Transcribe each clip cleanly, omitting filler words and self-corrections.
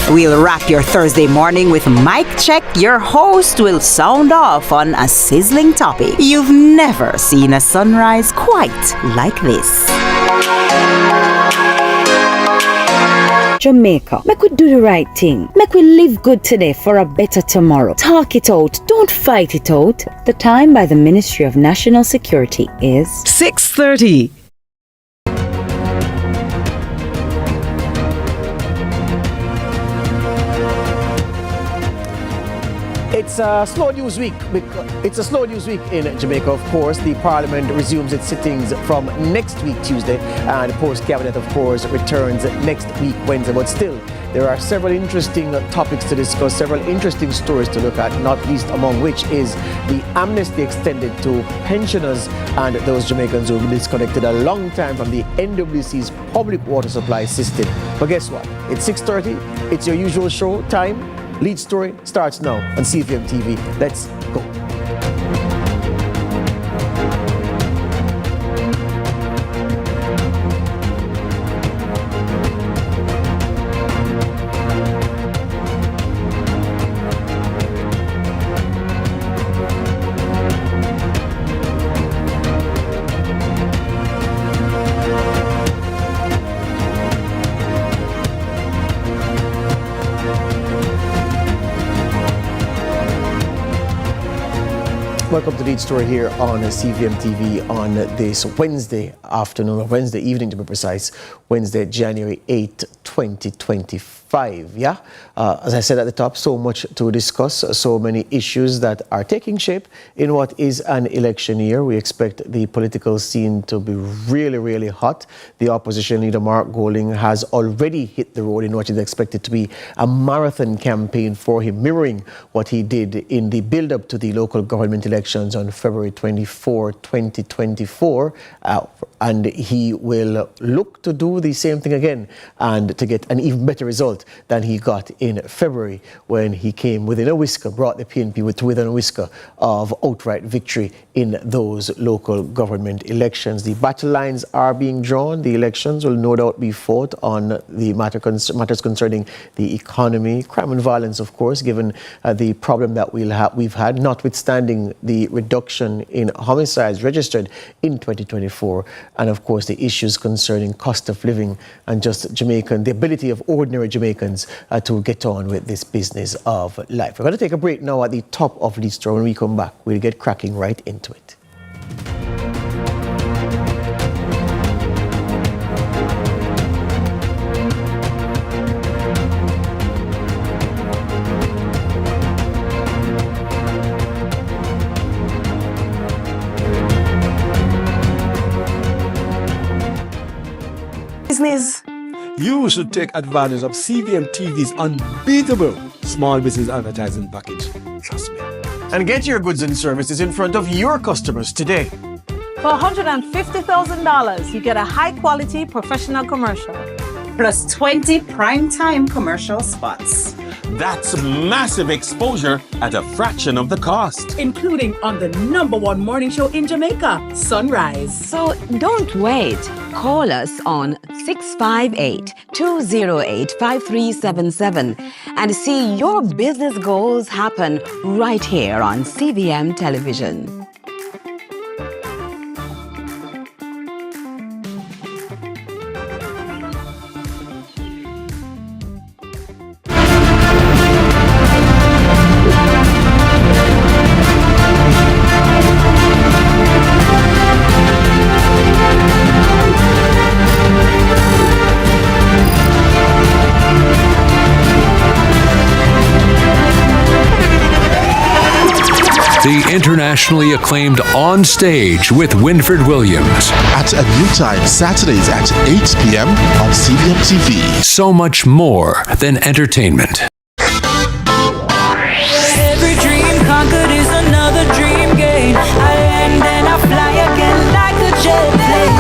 We'll wrap your Thursday morning with Mic Check. Your host will sound off on a sizzling topic. You've never seen a sunrise quite like this. Jamaica, make we do the right thing. Make we live good today for a better tomorrow. Talk it out. Don't fight it out. The time by the Ministry of National Security is 6:30. It's a slow news week. It's a slow news week in Jamaica, of course. The Parliament resumes its sittings from next week, Tuesday, and the post-cabinet, of course, returns next week, Wednesday. But still, there are several interesting topics to discuss, several interesting stories to look at, not least among which is the amnesty extended to pensioners and those Jamaicans who have been disconnected a long time from the NWC's public water supply system. But guess what? It's 6:30. It's your usual show time. Lead story starts now on CVM TV. Let's go. Welcome to the lead story here on CVM TV on this Wednesday afternoon, or Wednesday evening to be precise, Wednesday, January 8th, 2025. Yeah, as I said at the top, so much to discuss, so many issues that are taking shape in what is an election year. We expect the political scene to be really, really hot. The opposition leader, Mark Golding, has already hit the road in what is expected to be a marathon campaign for him, mirroring what he did in the build-up to the local government elections on February 24, 2024. And he will look to do the same thing again and to get an even better result than he got in February when he came within a whisker, brought the PNP within a whisker of outright victory in those local government elections. The battle lines are being drawn. The elections will no doubt be fought on the matters concerning the economy, crime and violence, of course, given the problem that we've had, notwithstanding the reduction in homicides registered in 2024. And of course, the issues concerning cost of living and just the ability of ordinary Jamaicans to get on with this business of life. We're going to take a break now at the top of the story. When we come back, we'll get cracking right into it. Business. You should take advantage of CVM TV's unbeatable small business advertising package. Trust me. And get your goods and services in front of your customers today. For $150,000, you get a high-quality professional commercial. Plus 20 prime-time commercial spots. That's massive exposure at a fraction of the cost. Including on the #1 morning show in Jamaica, Sunrise. So don't wait. Call us on 658-208-5377 and see your business goals happen right here on CVM Television. The internationally acclaimed On Stage with Winfred Williams. At a new time, Saturdays at 8 p.m. on CVM TV. So much more than entertainment. Every dream conquered is another dream gained. I land and I fly again like a jet plane.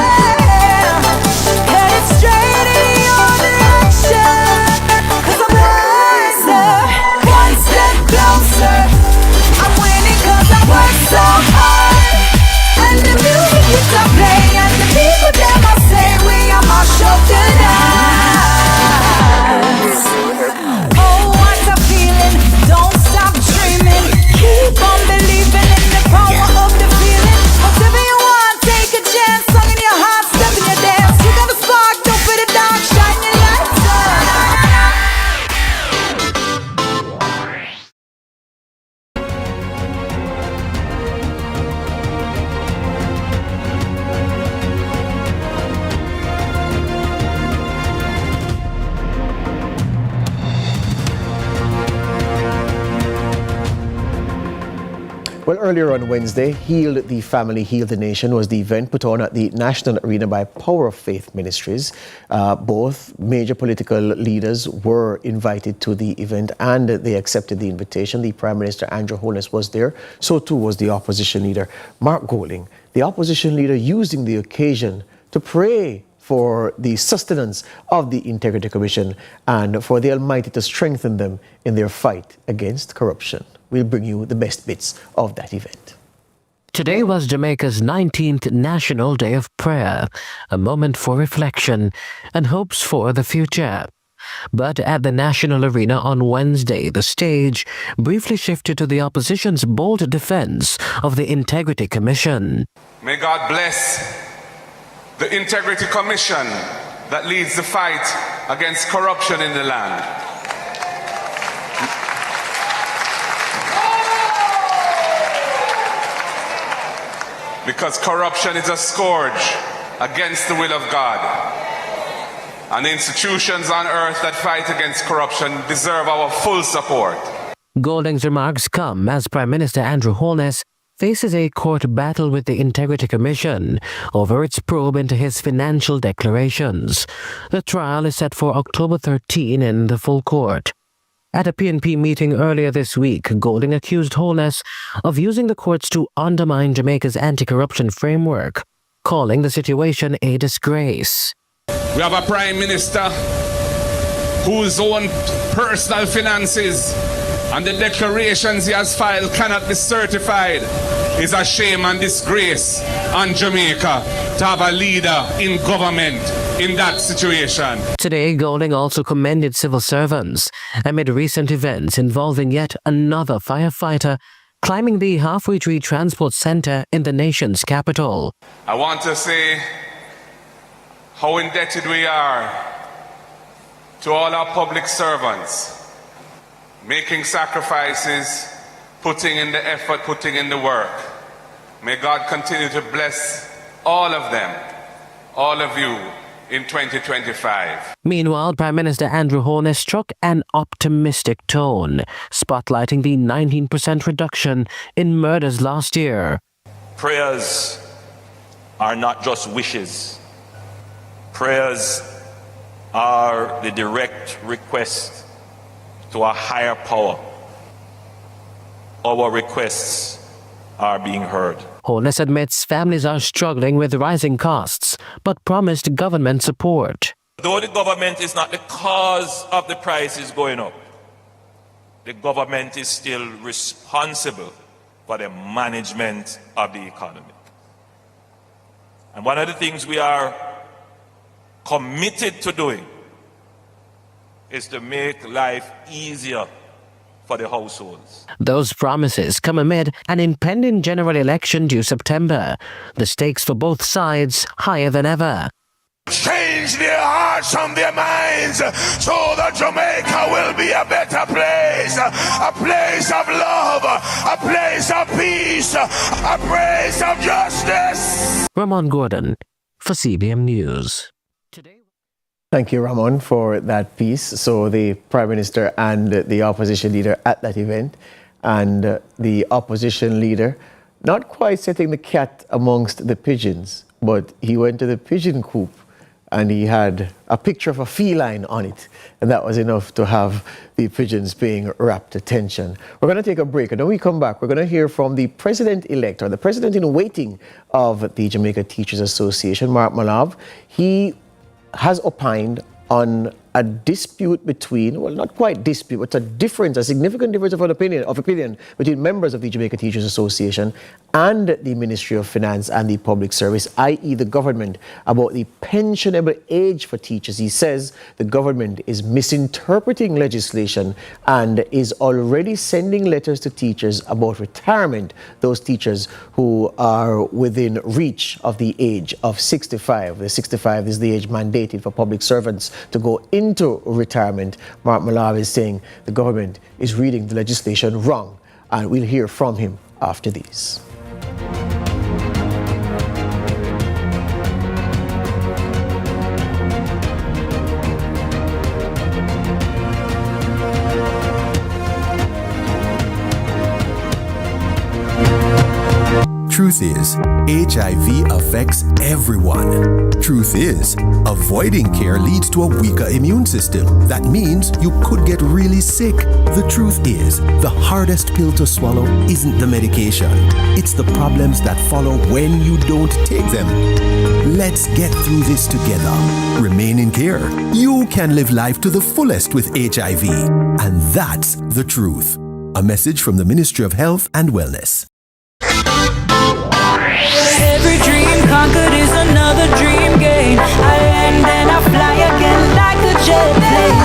Headed straight in your direction. 'Cause I'm wiser, one step closer. I'm winning 'cause I work so hard. And the music you can play and the people that I say we are my show tonight. Well, earlier on Wednesday, Heal the Family, Heal the Nation was the event put on at the National Arena by Power of Faith Ministries. Both major political leaders were invited to the event and they accepted the invitation. The Prime Minister, Andrew Holness, was there. So too was the opposition leader, Mark Golding. The opposition leader using the occasion to pray for the sustenance of the Integrity Commission and for the Almighty to strengthen them in their fight against corruption. We'll bring you the best bits of that event. Today was Jamaica's 19th National Day of Prayer, a moment for reflection and hopes for the future. But at the National Arena on Wednesday, the stage briefly shifted to the opposition's bold defense of the Integrity Commission. May God bless the Integrity Commission that leads the fight against corruption in the land. Because corruption is a scourge against the will of God. And the institutions on earth that fight against corruption deserve our full support. Golding's remarks come as Prime Minister Andrew Holness faces a court battle with the Integrity Commission over its probe into his financial declarations. The trial is set for October 13 in the full court. At a PNP meeting earlier this week, Golding accused Holness of using the courts to undermine Jamaica's anti-corruption framework, calling the situation a disgrace. We have a Prime Minister whose own personal finances and the declarations he has filed cannot be certified. It's a shame and disgrace on Jamaica to have a leader in government in that situation. Today, Golding also commended civil servants amid recent events involving yet another firefighter climbing the halfway tree transport center in the nation's capital. I want to say how indebted we are to all our public servants, making sacrifices, putting in the effort, putting in the work. May God continue to bless all of them, all of you, in 2025. Meanwhile, Prime Minister Andrew Holness struck an optimistic tone, spotlighting the 19% reduction in murders last year. Prayers are not just wishes. Prayers are the direct request to a higher power. Our requests are being heard. Holness admits families are struggling with rising costs, but promised government support. Though the government is not the cause of the prices going up, the government is still responsible for the management of the economy. And one of the things we are committed to doing is to make life easier for the households. Those promises come amid an impending general election due September. The stakes for both sides higher than ever. Change their hearts and their minds so that Jamaica will be a better place. A place of love, a place of peace, a place of justice. Ramon Gordon for CVM News. Thank you, Ramon, for that piece. So the Prime Minister and the opposition leader at that event, and the opposition leader not quite setting the cat amongst the pigeons, but he went to the pigeon coop and he had a picture of a feline on it, and that was enough to have the pigeons paying rapt attention. We're going to take a break, and when we come back, we're going to hear from the president-elect, or the president-in-waiting of the Jamaica Teachers Association, Mark Malav. He has opined on a dispute between, well, not quite dispute, but a significant difference of opinion between members of the Jamaica Teachers Association and the Ministry of Finance and the Public Service, i.e. the government, about the pensionable age for teachers. He says the government is misinterpreting legislation and is already sending letters to teachers about retirement, those teachers who are within reach of the age of 65. The 65 is the age mandated for public servants to go into retirement. Mark Malav is saying the government is reading the legislation wrong, and we'll hear from him after these. truth is, HIV affects everyone. Truth is, avoiding care leads to a weaker immune system. That means you could get really sick. The truth is, the hardest pill to swallow isn't the medication. It's the problems that follow when you don't take them. Let's get through this together. Remain in care. You can live life to the fullest with HIV. And that's the truth. A message from the Ministry of Health and Wellness. Every dream conquered is another dream gained. I land and I fly again like a jet plane.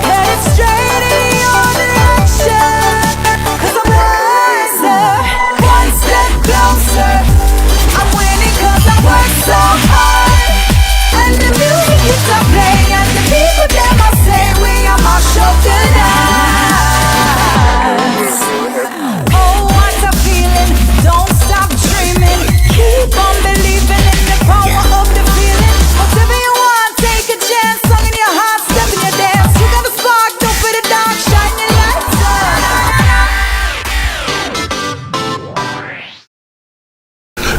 Headed straight in your direction, 'cause I'm wiser, one step closer. I'm winning 'cause I work so hard. And the music keeps on playing, and the people them I say we are my show tonight. Oh, what a feeling! Don't stop dreaming. Keep on believing in the power of the feeling. Whatever you want, take a chance. Song in your heart, step in your dance. You got a spark, don't fit it dark. Shine your lights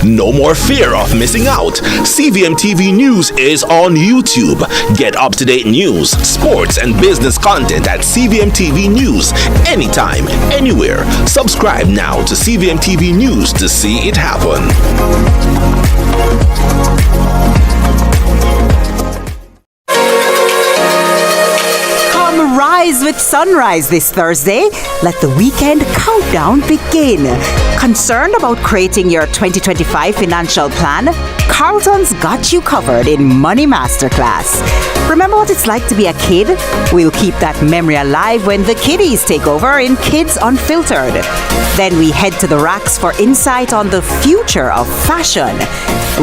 No more fear of missing out. CVM TV News is on YouTube. Get up-to-date news, sports, and business content at CVM TV News anytime, anywhere. Subscribe now to CVM TV News to see it happen. Come rise with sunrise this Thursday. Let the weekend countdown begin. Concerned about creating your 2025 financial plan? Carlton's got you covered in Money Masterclass. Remember what it's like to be a kid? We'll keep that memory alive when the kiddies take over in Kids Unfiltered. Then we head to the racks for insight on the future of fashion.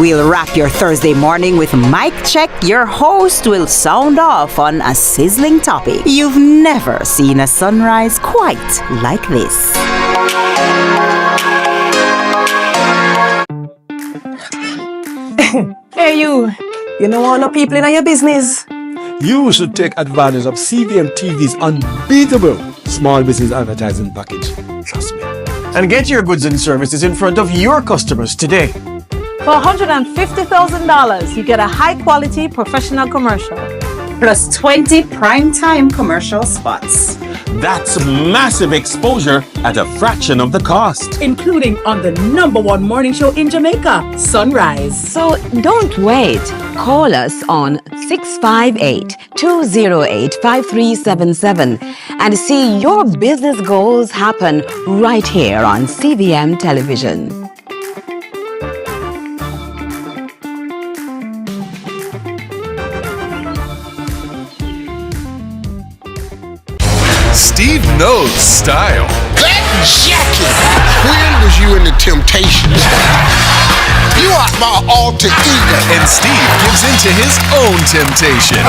We'll wrap your Thursday morning with Mic Check. Your host will sound off on a sizzling topic. You've never seen a sunrise quite like this. Hey you know all the people in your business? You should take advantage of CVM TV's unbeatable small business advertising package. Trust me. And get your goods and services in front of your customers today. For $150,000, you get a high-quality professional commercial. Plus 20 primetime commercial spots. That's massive exposure at a fraction of the cost. Including on the #1 morning show in Jamaica, Sunrise. So don't wait. Call us on 658-208-5377 and see your business goals happen right here on CVM Television. Steve knows style. That jacket! When was you in the Temptations? You are my alter ego. And Steve gives in to his own temptation.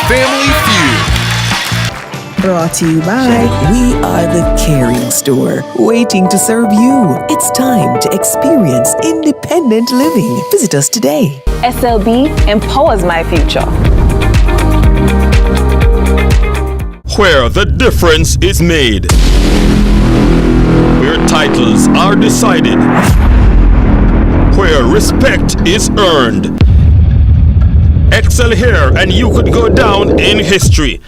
Family Feud. Brought to you by We Are the Caring Store, waiting to serve you. It's time to experience independent living. Visit us today. SLB empowers my future. Where the difference is made. Where titles are decided. Where respect is earned. Excel here and you could go down in history.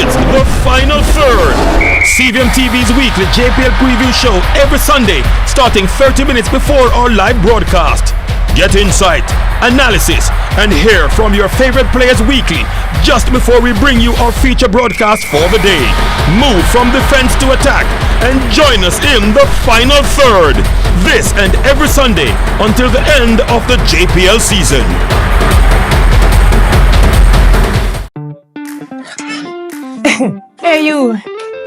It's the final third. CVM TV's weekly JPL preview show every Sunday, starting 30 minutes before our live broadcast. Get insight, analysis, and hear from your favorite players weekly, just before we bring you our feature broadcast for the day. Move from defense to attack and join us in the final third. This and every Sunday until the end of the JPL season. Hey you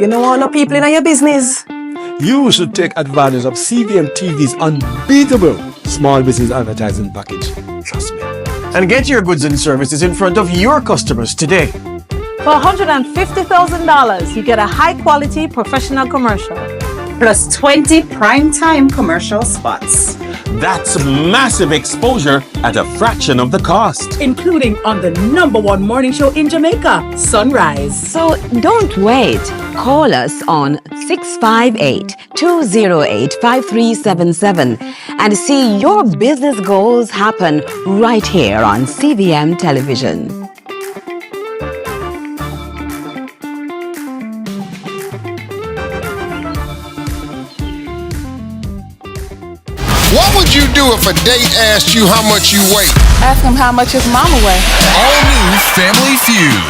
know all the people in your business? You should take advantage of CVM TV's unbeatable small business advertising package. Trust me. And get your goods and services in front of your customers today. For $150,000, you get a high-quality professional commercial. Plus 20 primetime commercial spots. That's massive exposure at a fraction of the cost. Including on the #1 morning show in Jamaica, Sunrise. So don't wait. Call us on 658-208-5377 and see your business goals happen right here on CVM Television. What would you do if a date asked you how much you weigh? Ask him how much his mama weigh. All new Family Feud.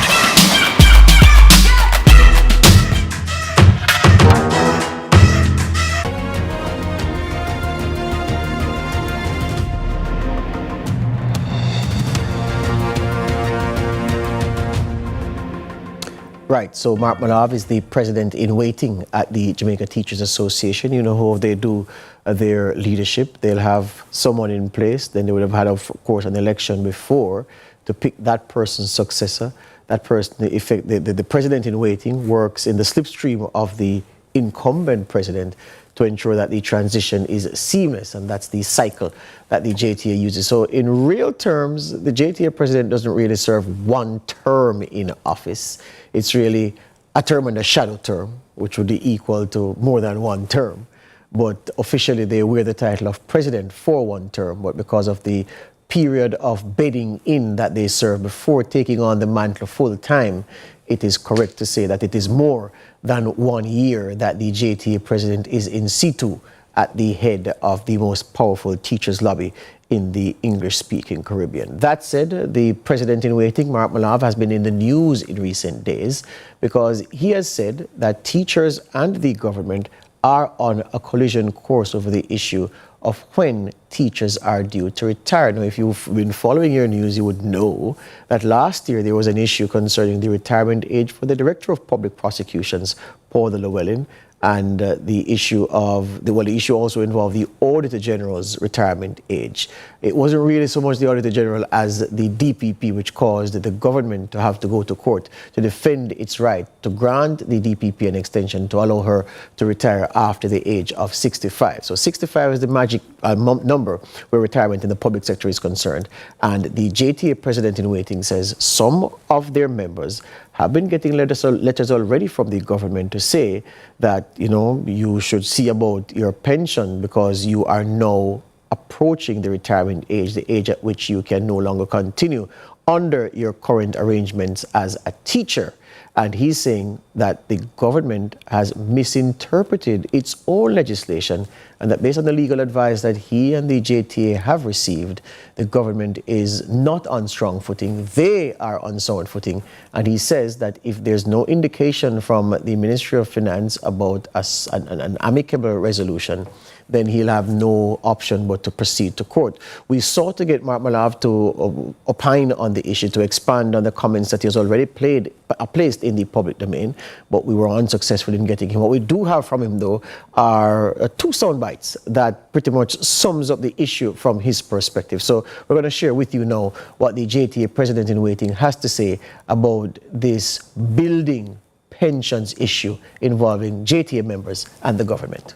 Right, so Mark Malav is the president in waiting at the Jamaica Teachers Association. You know how they do their leadership. They'll have someone in place, then they would have had, of course, an election before to pick that person's successor. That person, the president in waiting works in the slipstream of the incumbent president to ensure that the transition is seamless, and that's the cycle that the JTA uses. So in real terms, the JTA president doesn't really serve one term in office. It's really a term and a shadow term, which would be equal to more than one term. But officially, they wear the title of president for one term, but because of the period of bedding in that they serve before taking on the mantle full time, it is correct to say that it is more than 1 year that the JTA president is in situ at the head of the most powerful teachers' lobby in the English-speaking Caribbean. That said, the president in waiting, Mark Malav, has been in the news in recent days because he has said that teachers and the government are on a collision course over the issue of when teachers are due to retire. Now, if you've been following your news, you would know that last year there was an issue concerning the retirement age for the Director of Public Prosecutions, Paul Llewellyn, and the issue also involved the Auditor General's retirement age. It wasn't really so much the Auditor General as the DPP, which caused the government to have to go to court to defend its right to grant the DPP an extension to allow her to retire after the age of 65. So 65 is the magic number where retirement in the public sector is concerned. And the JTA president in waiting says some of their members have been getting letters already from the government to say that, you should see about your pension because you are now approaching the retirement age, the age at which you can no longer continue under your current arrangements as a teacher. And he's saying that the government has misinterpreted its own legislation and that based on the legal advice that he and the JTA have received, the government is not on strong footing. They are on sound footing. And he says that if there's no indication from the Ministry of Finance about an amicable resolution, then he'll have no option but to proceed to court. We sought to get Mark Malav to opine on the issue, to expand on the comments that he has already placed in the public domain, but we were unsuccessful in getting him. What we do have from him, though, are two sound bites that pretty much sums up the issue from his perspective. So we're going to share with you now what the JTA president in waiting has to say about this building pensions issue involving JTA members and the government.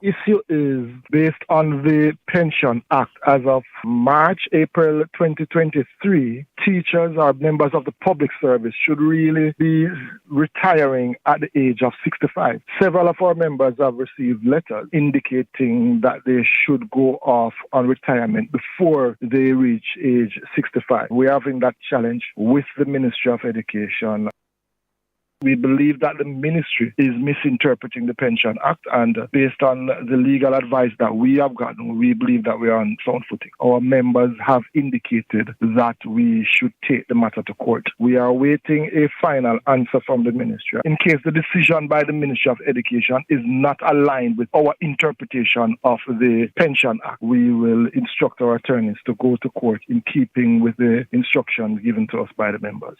Issue is based on the Pension Act. As of April 2023, teachers or members of the public service should really be retiring at the age of 65. Several of our members have received letters indicating that they should go off on retirement before they reach age 65. We're having that challenge with the Ministry of Education. We believe that the ministry is misinterpreting the Pension Act, and based on the legal advice that we have gotten, we believe that we are on sound footing. Our members have indicated that we should take the matter to court. We are awaiting a final answer from the ministry. In case the decision by the Ministry of Education is not aligned with our interpretation of the Pension Act, we will instruct our attorneys to go to court in keeping with the instructions given to us by the members.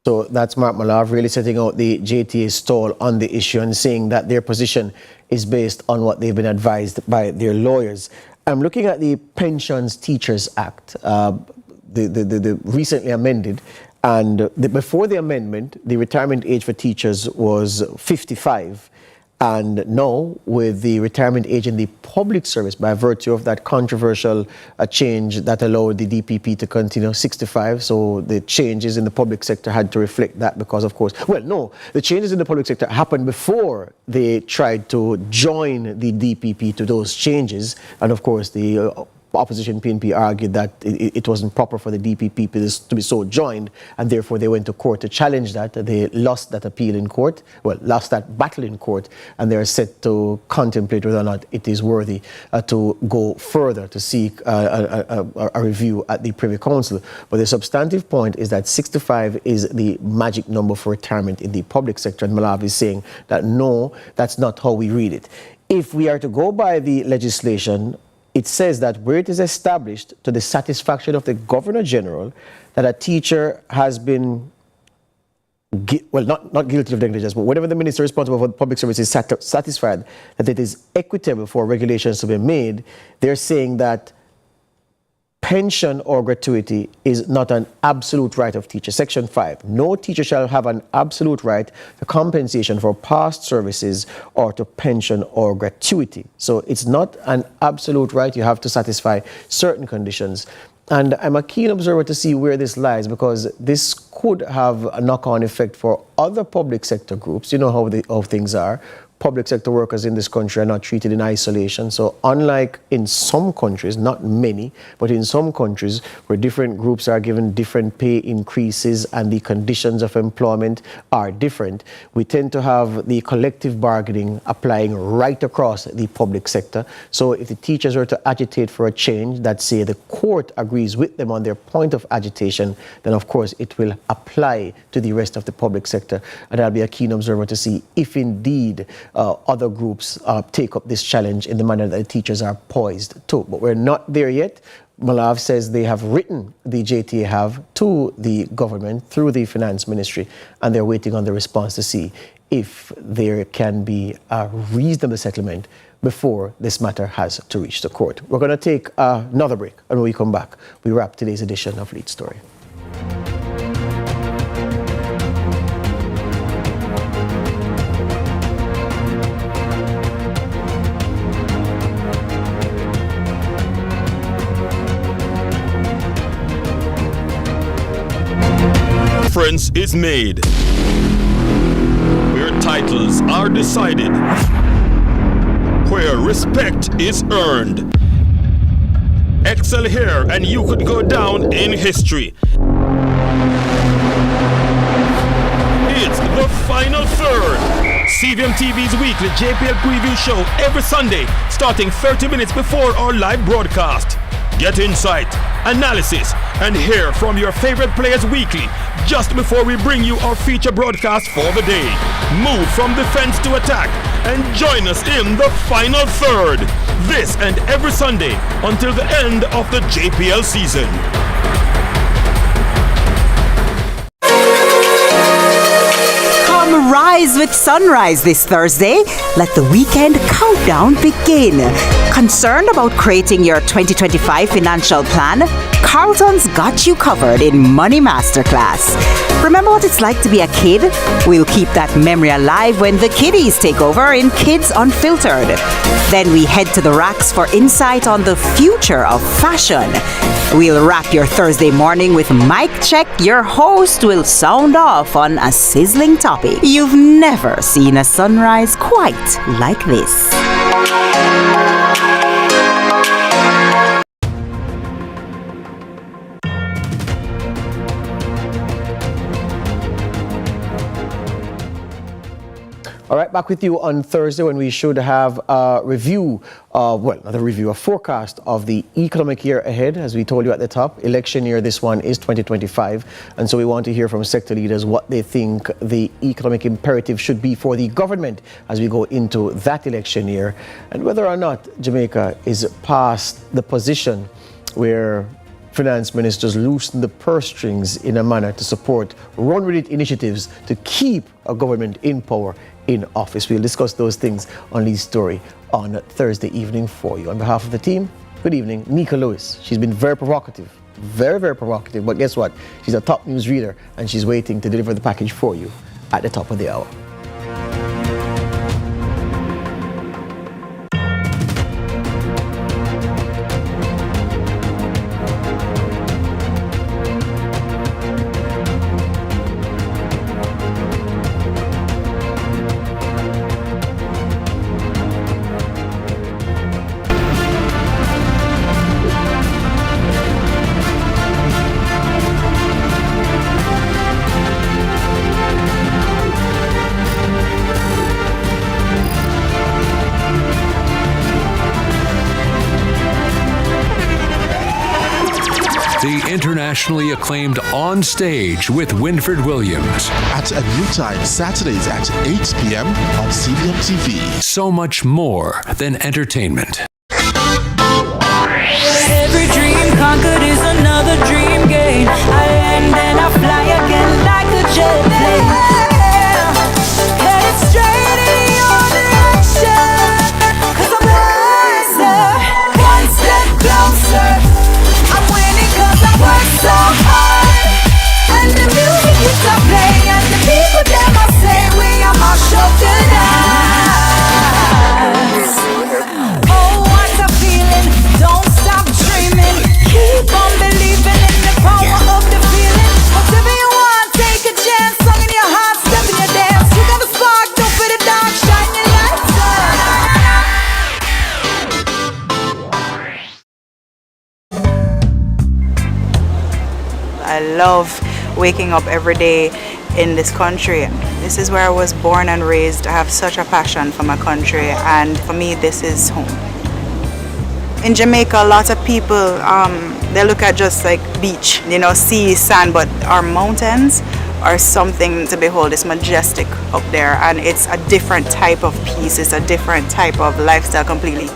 So that's Mark Malav really setting out the JTA's stall on the issue and saying that their position is based on what they've been advised by their lawyers. I'm looking at the Pensions Teachers Act, the recently amended, and before the amendment, the retirement age for teachers was 55, And now, with the retirement age in the public service, by virtue of that controversial change that allowed the DPP to continue 65, so the changes in the public sector had to reflect that because, of course, well, no, the changes in the public sector happened before they tried to join the DPP to those changes. And, of course, the opposition PNP argued that it wasn't proper for the DPP to be so joined, and therefore they went to court to challenge that. They lost that appeal in court, well, lost that battle in court, and they're set to contemplate whether or not it is worthy to go further to seek a review at the Privy Council. But the substantive point is that 65 is the magic number for retirement in the public sector, and Malawi is saying that no, that's not how we read it. If we are to go by the legislation, it says that where it is established to the satisfaction of the Governor General that a teacher has been, not guilty of negligence, but whatever the minister responsible for the public service is satisfied that it is equitable for regulations to be made, they're saying that pension or gratuity is not an absolute right of teacher. Section 5, no teacher shall have an absolute right to compensation for past services or to pension or gratuity. So it's not an absolute right. You have to satisfy certain conditions. And I'm a keen observer to see where this lies, because this could have a knock-on effect for other public sector groups. You know how things are. Public sector workers in this country are not treated in isolation. So unlike in some countries, not many, but in some countries where different groups are given different pay increases and the conditions of employment are different, we tend to have the collective bargaining applying right across the public sector. So if the teachers are to agitate for a change that, say, the court agrees with them on their point of agitation, then of course it will apply to the rest of the public sector. And I'll be a keen observer to see if indeed other groups take up this challenge in the manner that the teachers are poised to. But we're not there yet. Malav says they have written, the JTA have, to the government through the finance ministry, and they're waiting on the response to see if there can be a reasonable settlement before this matter has to reach the court. We're going to take another break, and when we come back, we wrap today's edition of Lead Story. Difference is made, where titles are decided, where respect is earned. Excel here and you could go down in history. It's the final third. CVM TV's weekly JPL preview show every Sunday, starting 30 minutes before our live broadcast. Get insight, analysis, and hear from your favorite players weekly, just before we bring you our feature broadcast for the day. Move from defense to attack and join us in the final third. This and every Sunday until the end of the JPL season. Come rise with sunrise this Thursday. Let the weekend countdown begin. Concerned about creating your 2025 financial plan? Carlton's got you covered in Money Masterclass. Remember what it's like to be a kid? We'll keep that memory alive when the kiddies take over in Kids Unfiltered. Then we head to the racks for insight on the future of fashion. We'll wrap your Thursday morning with Mic Check. Your host will sound off on a sizzling topic. You've never seen a sunrise quite like this. All right, back with you on Thursday when we should have a review, a forecast of the economic year ahead. As we told you at the top, election year, this one is 2025. And so we want to hear from sector leaders what they think the economic imperative should be for the government as we go into that election year, and whether or not Jamaica is past the position where finance ministers loosen the purse strings in a manner to support run-with-it initiatives to keep a government in power in office. We'll discuss those things on Lead Story on Thursday evening for you. On behalf of the team, good evening, Nika Lewis. She's been very provocative, very provocative, but guess what? She's a top news reader and she's waiting to deliver the package for you at the top of the hour. the internationally acclaimed On Stage with Winford Williams. At a new time, Saturdays at 8 p.m. on CVM TV. So much more than entertainment. Every dream conquered is another dream gained. I land and I fly again like a jet plane. Headed straight in your direction, 'cause I'm wiser, one step closer. I'm winning 'cause I work so hard. And the music keeps on playing, and the people them I say we are my show tonight. Oh, what a feeling! Don't stop dreaming. Keep on believing in the power of the feeling. Whatever you want, take a chance. Song in your heart, step in your dance. You got a spark, don't fit it down. Shine your lights on. I love waking up every day in this country. This is where I was born and raised. I have such a passion for my country, and for me this is home. In Jamaica, a lot of people, they look at just like beach, you know, sea, sand, but our mountains are something to behold. It's majestic up there, and it's a different type of peace. It's a different type of lifestyle completely.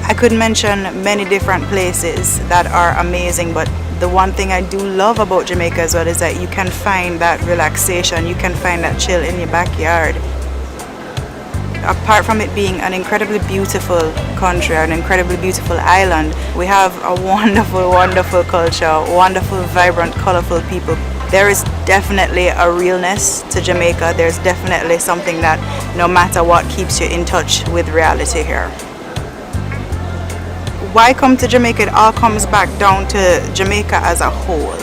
I could mention many different places that are amazing, but the one thing I do love about Jamaica as well is that you can find that relaxation, you can find that chill in your backyard. Apart from it being an incredibly beautiful country, an incredibly beautiful island, we have a wonderful, wonderful culture, wonderful, vibrant, colorful people. There is definitely a realness to Jamaica. There's definitely something that no matter what keeps you in touch with reality here. Why come to Jamaica? It all comes back down to Jamaica as a whole.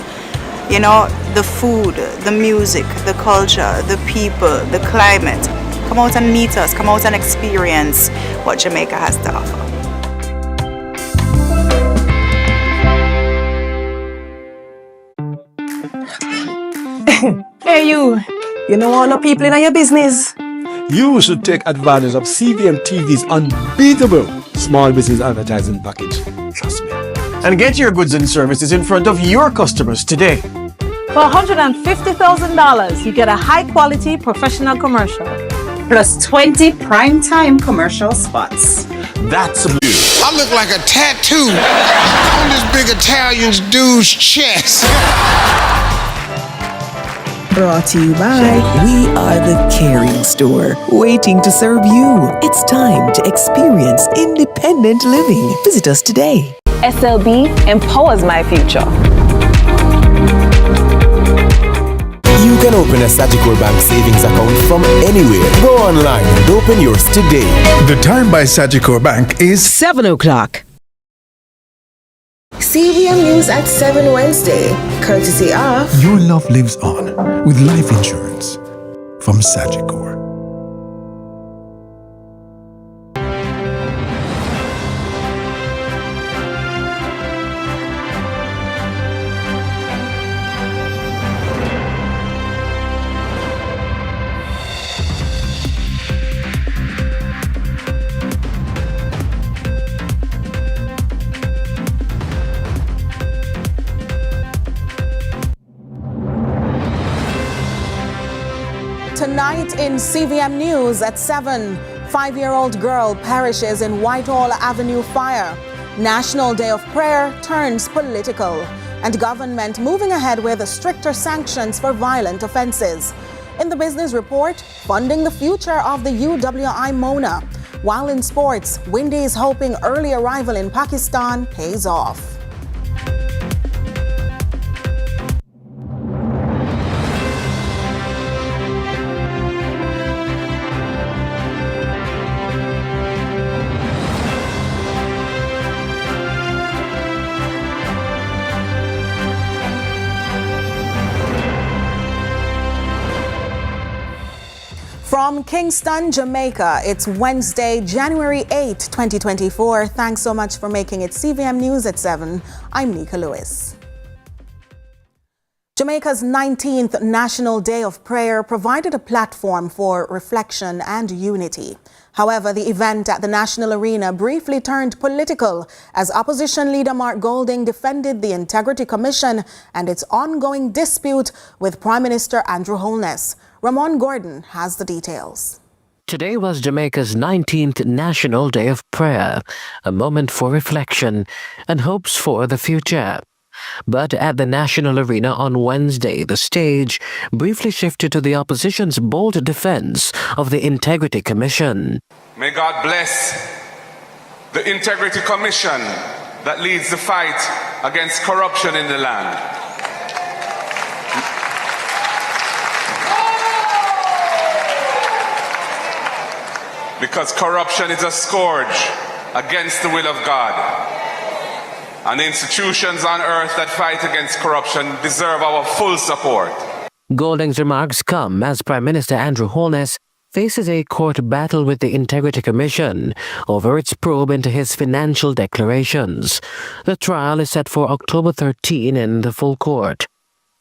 You know, the food, the music, the culture, the people, the climate. Come out and meet us, come out and experience what Jamaica has to offer. Hey you know all the people in your business? You should take advantage of CVM TV's unbeatable small business advertising package. Trust me. And get your goods and services in front of your customers today. For $150,000, you get a high-quality professional commercial. Plus 20 prime-time commercial spots. That's I look like a tattoo on this big Italian dude's chest. Brought to you by We Are the Caring Store, waiting to serve you. It's time to experience independent living. Visit us today. SLB empowers my future. You can open a Sagicor Bank savings account from anywhere. Go online and open yours today. The time by Sagicor Bank is 7 o'clock. CVM News at 7 Wednesday, courtesy of Your Love Lives On with life insurance from Sagicor. Tonight in CVM News at 7, 5-year-old girl perishes in Whitehall Avenue fire. National Day of Prayer turns political. And government moving ahead with stricter sanctions for violent offenses. In the business report, funding the future of the UWI Mona. While in sports, Windies hoping early arrival in Pakistan pays off. From Kingston, Jamaica, it's Wednesday, January 8, 2024. Thanks so much for making it CVM News at 7. I'm Nika Lewis. Jamaica's 19th National Day of Prayer provided a platform for reflection and unity. However, the event at the National Arena briefly turned political as opposition leader Mark Golding defended the Integrity Commission and its ongoing dispute with Prime Minister Andrew Holness. Ramon Gordon has the details. Today was Jamaica's 19th National Day of Prayer, a moment for reflection and hopes for the future. But at the National Arena on Wednesday, the stage briefly shifted to the opposition's bold defense of the Integrity Commission. May God bless the Integrity Commission that leads the fight against corruption in the land. Because corruption is a scourge against the will of God. And the institutions on earth that fight against corruption deserve our full support. Golding's remarks come as Prime Minister Andrew Holness faces a court battle with the Integrity Commission over its probe into his financial declarations. The trial is set for October 13 in the full court.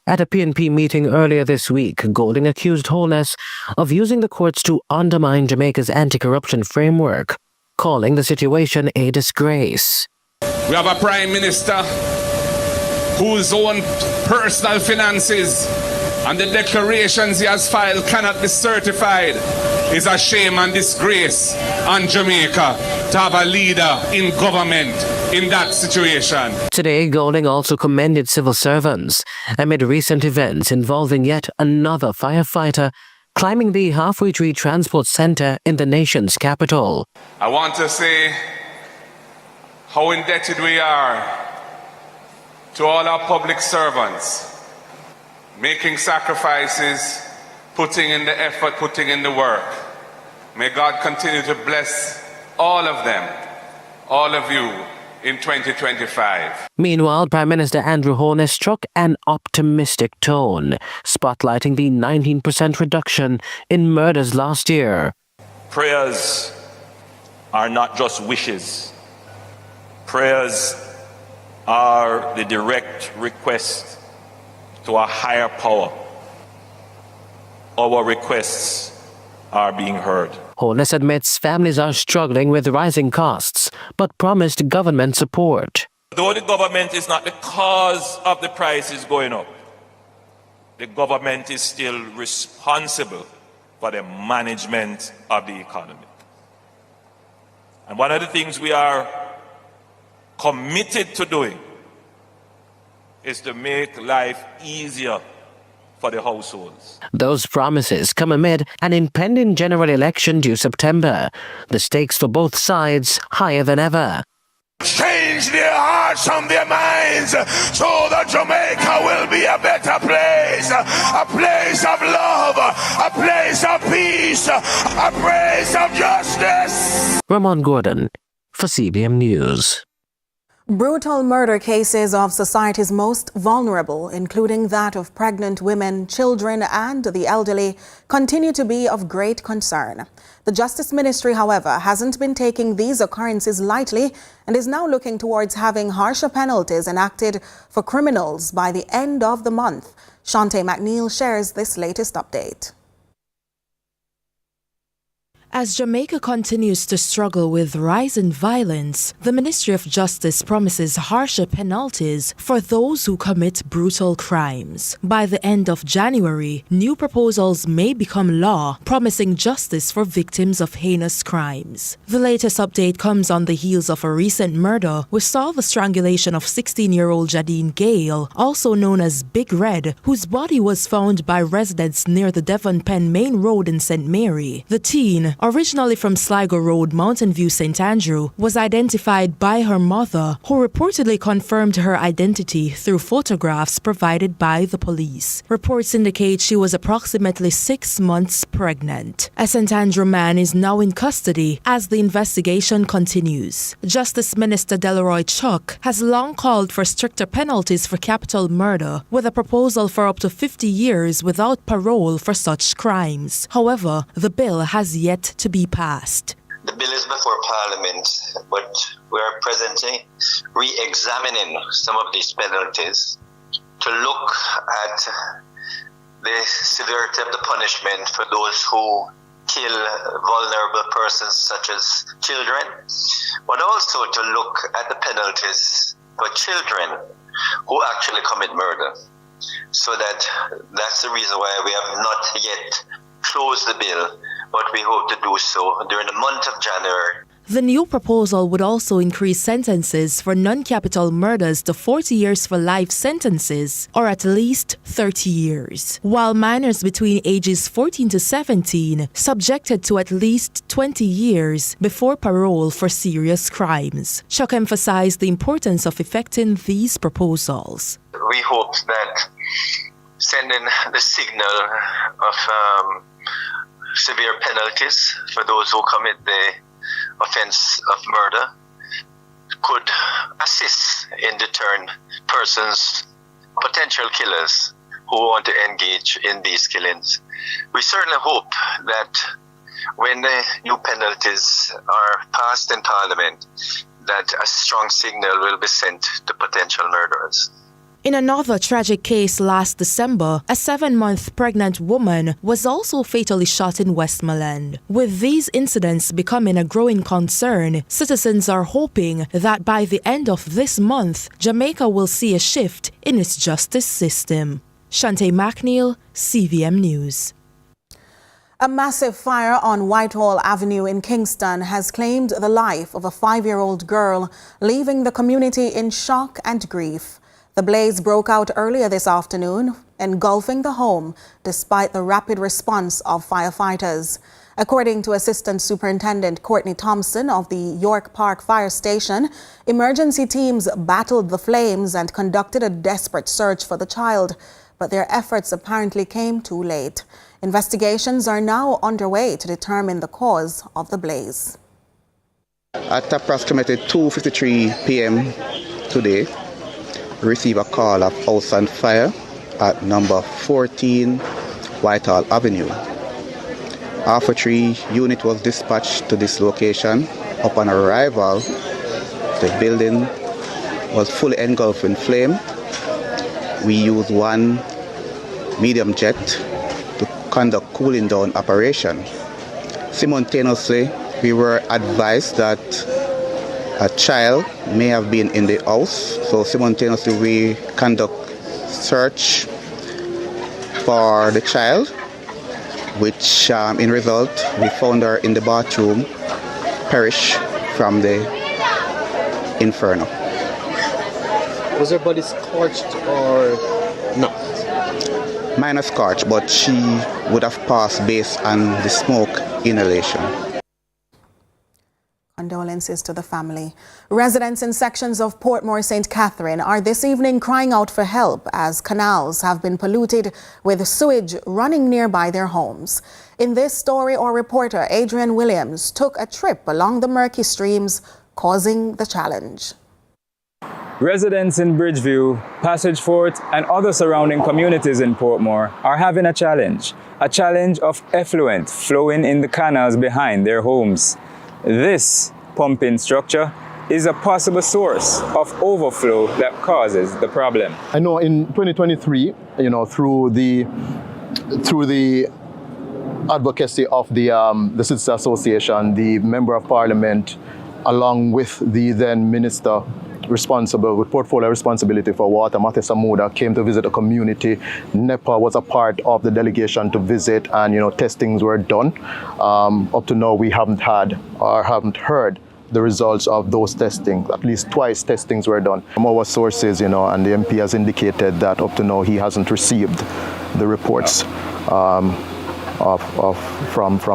At a PNP meeting earlier this week, Golding accused Holness of using the courts to undermine Jamaica's anti-corruption framework, calling the situation a disgrace. We have a Prime Minister whose own personal finances and the declarations he has filed cannot be certified. It's a shame and disgrace on Jamaica to have a leader in government in that situation. Today, Golding also commended civil servants amid recent events involving yet another firefighter climbing the Halfway Tree Transport Center in the nation's capital. I want to say how indebted we are to all our public servants, making sacrifices, putting in the effort, putting in the work. May God continue to bless all of them, all of you, in 2025. Meanwhile, Prime Minister Andrew Holness struck an optimistic tone, spotlighting the 19% reduction in murders last year. Prayers are not just wishes. Prayers are the direct request to a higher power. Our requests are being heard. Holness admits families are struggling with rising costs, but promised government support. Though the government is not the cause of the prices going up, the government is still responsible for the management of the economy. And one of the things we are committed to doing is to make life easier for the households. Those promises come amid an impending general election due September. The stakes for both sides higher than ever. Change their hearts and their minds so that Jamaica will be a better place. A place of love, a place of peace, a place of justice. Ramon Gordon for CVM News. Brutal murder cases of society's most vulnerable, including that of pregnant women, children, and the elderly, continue to be of great concern. The Justice Ministry, however, hasn't been taking these occurrences lightly and is now looking towards having harsher penalties enacted for criminals by the end of the month. Shante McNeil shares this latest update. As Jamaica continues to struggle with rising violence, the Ministry of Justice promises harsher penalties for those who commit brutal crimes. By the end of January, new proposals may become law, promising justice for victims of heinous crimes. The latest update comes on the heels of a recent murder which saw the strangulation of 16-year-old Jadine Gale, also known as Big Red, whose body was found by residents near the Devon Penn Main Road in St. Mary. The teen, originally from Sligo Road, Mountain View, St. Andrew, was identified by her mother, who reportedly confirmed her identity through photographs provided by the police. Reports indicate she was approximately 6 months pregnant. A St. Andrew man is now in custody as the investigation continues. Justice Minister Delroy Chuck has long called for stricter penalties for capital murder, with a proposal for up to 50 years without parole for such crimes. However, the bill has yet to be passed. The bill is before Parliament, but we are presently re-examining some of these penalties to look at the severity of the punishment for those who kill vulnerable persons such as children, but also to look at the penalties for children who actually commit murder. So that's the reason why we have not yet closed the bill, but we hope to do so during the month of January. The new proposal would also increase sentences for non-capital murders to 40 years for life sentences, or at least 30 years, while minors between ages 14 to 17 subjected to at least 20 years before parole for serious crimes. Chuck emphasized the importance of effecting these proposals. We hope that sending the signal of severe penalties for those who commit the offense of murder could assist in deterring persons, potential killers who want to engage in these killings. We certainly hope that when the new penalties are passed in Parliament, that a strong signal will be sent to potential murderers. In another tragic case last December, a 7-month pregnant woman was also fatally shot in Westmoreland. With these incidents becoming a growing concern, citizens are hoping that by the end of this month, Jamaica will see a shift in its justice system. Shante McNeil, CVM News. A massive fire on Whitehall Avenue in Kingston has claimed the life of a 5-year-old girl, leaving the community in shock and grief. The blaze broke out earlier this afternoon, engulfing the home despite the rapid response of firefighters. According to Assistant Superintendent Courtney Thompson of the York Park Fire Station, emergency teams battled the flames and conducted a desperate search for the child, but their efforts apparently came too late. Investigations are now underway to determine the cause of the blaze. At approximately 2:53 p.m. today, receive a call of house on fire at number 14 Whitehall Avenue. Alpha 3 unit was dispatched to this location. Upon arrival, the building was fully engulfed in flame. We used one medium jet to conduct cooling down operation. Simultaneously, we were advised that a child may have been in the house, so simultaneously we conduct search for the child, which in result we found her in the bathroom, perished from the inferno. Was her body scorched or not? Minor scorch, but she would have passed based on the smoke inhalation. Condolences to the family. Residents in sections of Portmore St. Catherine are this evening crying out for help as canals have been polluted with sewage running nearby their homes. In this story, our reporter Adrian Williams took a trip along the murky streams, causing the challenge. Residents in Bridgeview, Passage Fort, and other surrounding communities in Portmore are having a challenge of effluent flowing in the canals behind their homes. This pumping structure is a possible source of overflow that causes the problem. I know in 2023, through the advocacy of the Citizens Association, the Member of Parliament, along with the then Minister responsible with portfolio responsibility for water, Matthew Samuda, came to visit a community. NEPA was a part of the delegation to visit, and testings were done. Up to now, we haven't heard the results of those testing. At least twice testings were done. From our sources, and the MP has indicated that up to now he hasn't received the reports from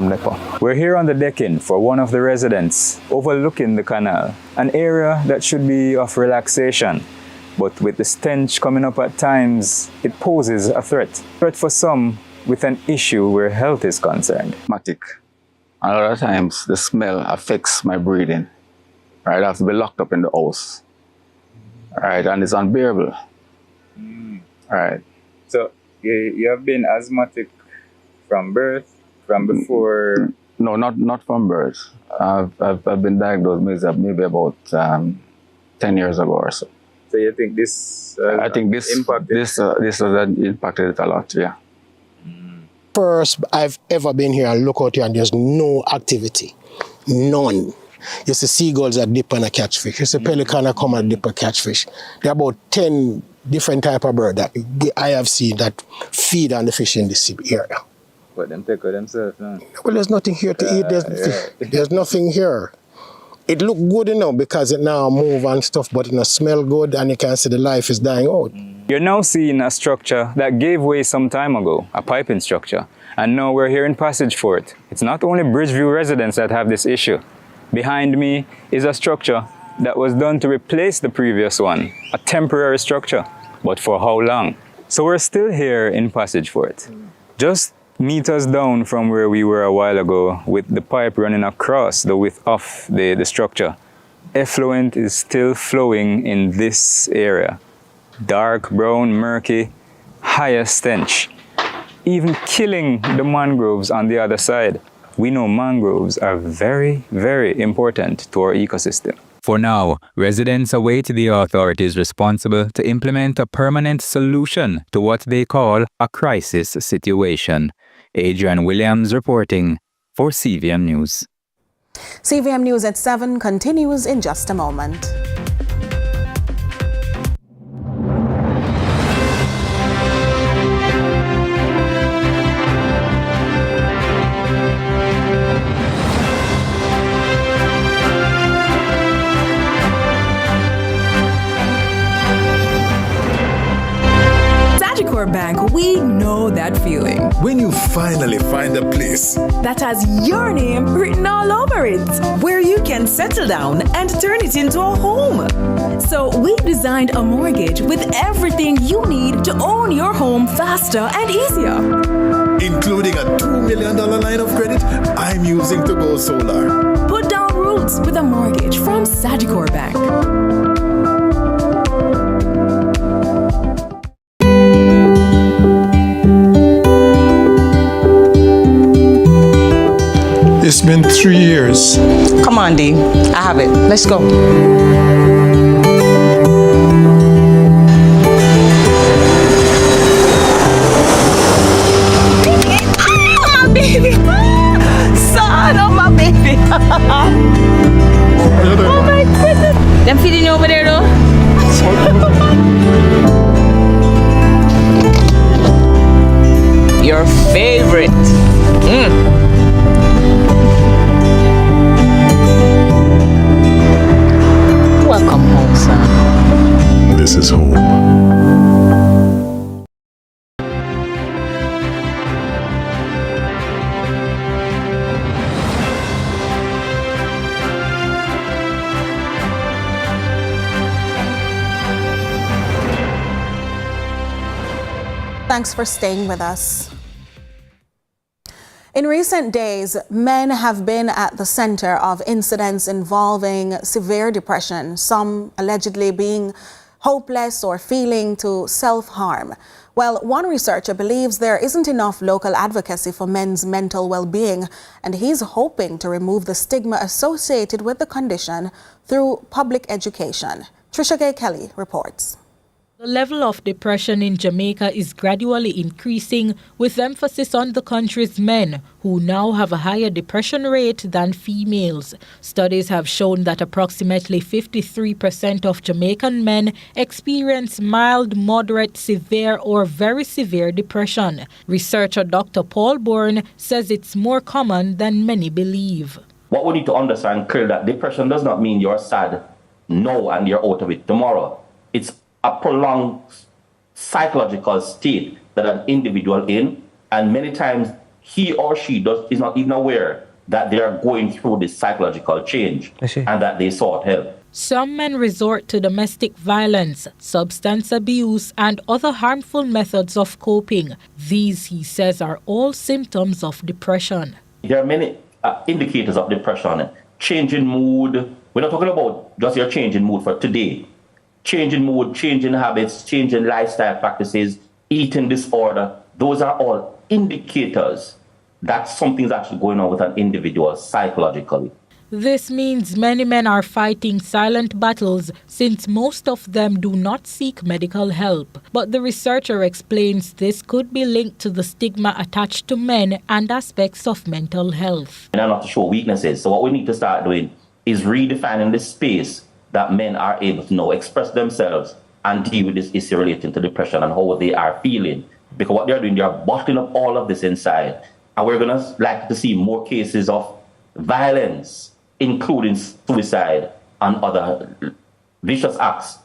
NEPA. We're here on the decking for one of the residents overlooking the canal, an area that should be of relaxation. But with the stench coming up at times, it poses a threat. Threat for some with an issue where health is concerned. A lot of times the smell affects my breathing. Right? I have to be locked up in the house. Right? And it's unbearable. Right? So you have been asthmatic from birth, from before? No, not from birth. I've been diagnosed maybe about 10 years ago or so. So you think this? I think this has impacted it a lot. Yeah. First I've ever been here and look out here and there's no activity. None. You see seagulls that dip and a catch fish. You see pelican that come and dip and catch fish. There are about 10 different type of birds that I have seen that feed on the fish in this area. But them take care of themselves now. Well, there's nothing here to eat. There's nothing here. It look good enough because it now move and stuff, but it not smell good and you can see the life is dying out. You're now seeing a structure that gave way some time ago, a piping structure. And now we're here in Passage Fort. It's not only Bridgeview residents that have this issue. Behind me is a structure that was done to replace the previous one, a temporary structure. But for how long? So we're still here in Passage Fort. Just meters down from where we were a while ago with the pipe running across the width of the structure. Effluent is still flowing in this area. Dark, brown, murky, higher stench. Even killing the mangroves on the other side. We know mangroves are very, very important to our ecosystem. For now, residents await the authorities responsible to implement a permanent solution to what they call a crisis situation. Adrian Williams reporting for CVM News. CVM News at 7 continues in just a moment. Bank, we know that feeling. When you finally find a place that has your name written all over it, where you can settle down and turn it into a home. So we designed a mortgage with everything you need to own your home faster and easier. Including a $2 million line of credit I'm using to go solar. Put down roots with a mortgage from Sagicor Bank. It's been 3 years. Come on, Dee. I have it. Let's go. My baby. Son of my baby. Oh my goodness. Them feeding you over there though? Your favorite. Welcome home, son. This is home. Thanks for staying with us. In recent days, men have been at the center of incidents involving severe depression, some allegedly being hopeless or feeling to self-harm. Well, one researcher believes there isn't enough local advocacy for men's mental well-being, and he's hoping to remove the stigma associated with the condition through public education. Trisha Gay Kelly reports. The level of depression in Jamaica is gradually increasing, with emphasis on the country's men, who now have a higher depression rate than females. Studies have shown that approximately 53% of Jamaican men experience mild, moderate, severe, or very severe depression. Researcher Dr. Paul Bourne says it's more common than many believe. What we need to understand clearly that depression does not mean you're sad now and you're out of it tomorrow. It's a prolonged psychological state that an individual in, and many times he or she is not even aware that they are going through this psychological change and that they sought help. Some men resort to domestic violence, substance abuse, and other harmful methods of coping. These, he says, are all symptoms of depression. There are many indicators of depression. Change in mood. We're not talking about just your change in mood for today. Change in mood, change in habits, change in lifestyle practices, eating disorder. Those are all indicators that something's actually going on with an individual psychologically. This means many men are fighting silent battles since most of them do not seek medical help. But the researcher explains this could be linked to the stigma attached to men and aspects of mental health. And not to show weaknesses. So what we need to start doing is redefining the space that men are able to now express themselves and deal with this issue relating to depression and how they are feeling. Because what they're doing, they're bottling up all of this inside. And we're going to like to see more cases of violence, including suicide and other vicious acts